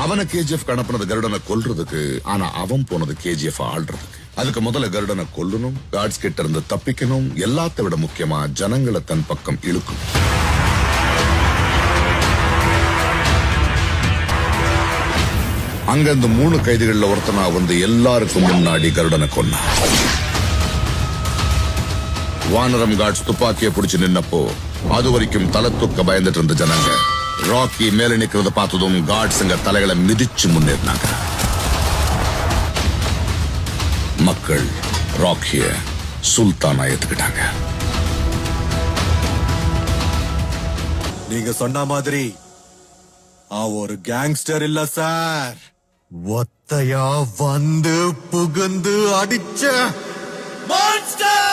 அவனை கேஜிஎஃப் அனுப்புனது கருடனை கொல்றதுக்கு. ஆனா அவன் போனது கேஜிஎஃப் ஆள்றதுக்கு. அதுக்கு முதல்ல கருடனை கொல்லணும், காட்ஸ் கிட்ட இருந்து தப்பிக்கணும், எல்லாத்த விட முக்கியமா ஜனங்களை தன் பக்கம் இழுக்கணும். அங்க இந்த 3 கைதிகள்ல ஒருத்தனா வந்து எல்லாருக்கும் முன்னாடி கருடனை கொன்னா. வானரம் காட்ஸ் துப்பாக்கியை பிடிச்சு நின்னப்போ அது வரைக்கும் தலை தூக்க பயந்துட்டு இருந்த ஜனங்க ராக்கி மேல நிக்கிறத பார்த்ததும் காட்ஸுங்க தலைகளை மிதிச்சு முன்னேறினாங்க. மக்கள் ராக்கிய சுல்தானா ஏத்துக்கிட்டாங்க. நீங்க சொன்ன மாதிரி ஒரு கேங்ஸ்டர் இல்ல சார், ஒத்தையா வந்து புகுந்து அடிச்ச மான்ஸ்டர்.